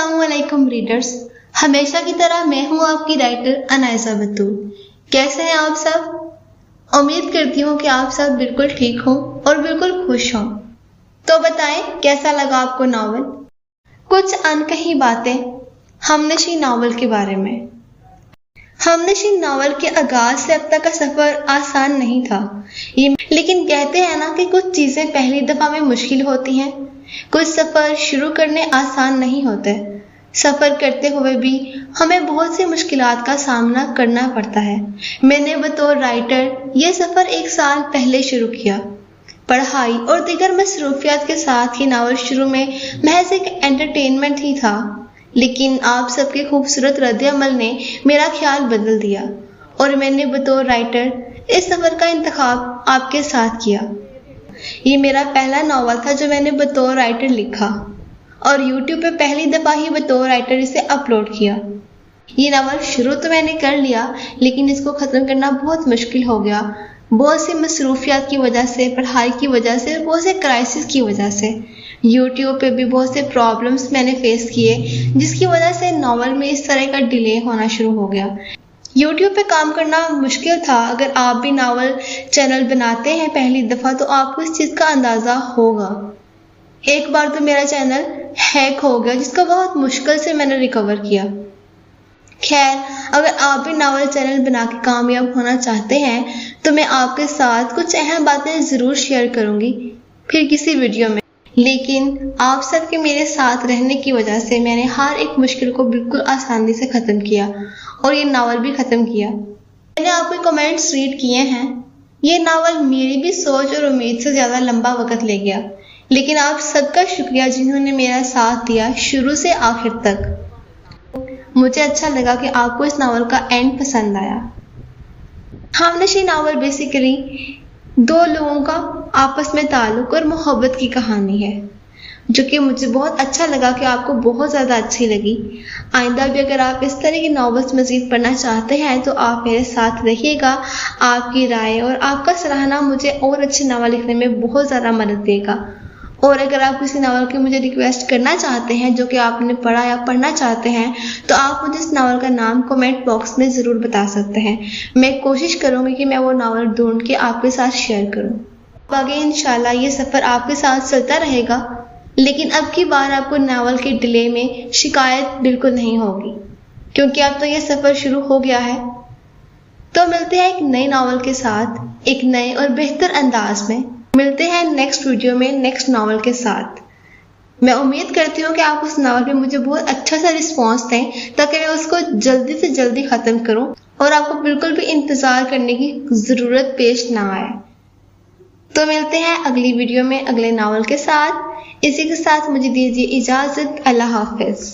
अस्सलामुअलैकुम रीडर्स, हमेशा की तरह मैं हूँ आपकी राइटर अनायसा बतूल। कैसे हैं आप सब? उम्मीद करती हूँ कि आप सब बिल्कुल ठीक हों और बिल्कुल खुश हों। तो बताएं कैसा लगा आपको नावल? कुछ अनकही बातें हमनशी नावल के बारे में। हमनशी नावल के आगाज से अब तक का सफर आसान नहीं था, लेकिन कहते हैं ना कि कुछ चीजें पहली दफा में मुश्किल होती हैं, कुछ सफर शुरू करने आसान नहीं होते। सफर करते हुए भी हमें बहुत सी मुश्किलात का सामना करना पड़ता है। मैंने बतौर राइटर ये सफर 1 साल पहले शुरू किया। पढ़ाई और दीगर मसरूफियात के साथ ये नावल शुरू में महज एक एंटरटेनमेंट ही था, लेकिन आप सबके खूबसूरत रद्द-ए-अमल ने मेरा ख्याल बदल दिया और मैंने बतौर राइटर इस सफर का इंतखाब आपके साथ किया। ये मेरा पहला नावल था जो मैंने बतौर राइटर लिखा और YouTube पे पहली दफा ही बतौर राइटर इसे अपलोड किया। ये नावल शुरू तो मैंने कर लिया, लेकिन इसको ख़त्म करना बहुत मुश्किल हो गया। बहुत सी मसरूफियात की वजह से, पढ़ाई की वजह से, बहुत से क्राइसिस की वजह से। YouTube पे भी बहुत से प्रॉब्लम्स मैंने फेस किए, जिसकी वजह से नावल में इस तरह का डिले होना शुरू हो गया। YouTube पे काम करना मुश्किल था। अगर आप भी नावल चैनल बनाते हैं पहली दफ़ा तो आपको इस चीज़ का अंदाज़ा होगा। एक बार तो मेरा चैनल हैक हो गया, जिसका बहुत मुश्किल से मैंने रिकवर किया। खैर, अगर आप भी नावल चैनल बना के कामयाब होना चाहते हैं तो मैं आपके साथ कुछ अहम बातें ज़रूर शेयर करूँगी फिर किसी वीडियो में। लेकिन आप सबके मेरे साथ रहने की वजह से मैंने हर एक मुश्किल को बिल्कुल आसानी से ख़त्म किया और ये नावल भी ख़त्म किया। मैंने आपके कमेंट्स रीड किए हैं। ये नावल मेरी भी सोच और उम्मीद से ज़्यादा लंबा वक्त ले गया, लेकिन आप सबका शुक्रिया जिन्होंने मेरा साथ दिया शुरू से आखिर तक। मुझे अच्छा लगा कि आपको इस नावल का एंड पसंद आया। हमनशी नावल बेसिकली 2 लोगों का आपस में ताल्लुक और मोहब्बत की कहानी है, जो कि मुझे बहुत अच्छा लगा कि आपको बहुत ज़्यादा अच्छी लगी। आइंदा भी अगर आप इस तरह की नॉवेल्स मज़ीद पढ़ना चाहते हैं तो आप मेरे साथ रहिएगा। आपकी राय और आपका सराहना मुझे और अच्छे नावल लिखने में बहुत ज़्यादा मदद देगा। और अगर आप किसी नावल की मुझे रिक्वेस्ट करना चाहते हैं जो कि आपने पढ़ा या पढ़ना चाहते हैं तो आप मुझे इस नावल का नाम कमेंट बॉक्स में ज़रूर बता सकते हैं। मैं कोशिश करूँगी कि मैं वो नावल ढूंढ के आपके साथ शेयर करूँ। आगे इंशाल्लाह ये सफ़र आपके साथ चलता रहेगा, लेकिन अब की बार आपको नावल के डिले में शिकायत बिल्कुल नहीं होगी, क्योंकि अब तो ये सफ़र शुरू हो गया है। तो मिलते हैं एक नए नावल के साथ, एक नए और बेहतर अंदाज में। मिलते हैं नेक्स्ट वीडियो में नेक्स्ट नावल के साथ। मैं उम्मीद करती हूँ कि आप उस नावल में मुझे बहुत अच्छा सा रिस्पॉन्स दें, ताकि मैं उसको जल्दी से जल्दी ख़त्म करूँ और आपको बिल्कुल भी इंतज़ार करने की ज़रूरत पेश ना आए। तो मिलते हैं अगली वीडियो में अगले नावल के साथ। इसी के साथ मुझे दीजिए इजाज़त। अल्लाह हाफ़िज़।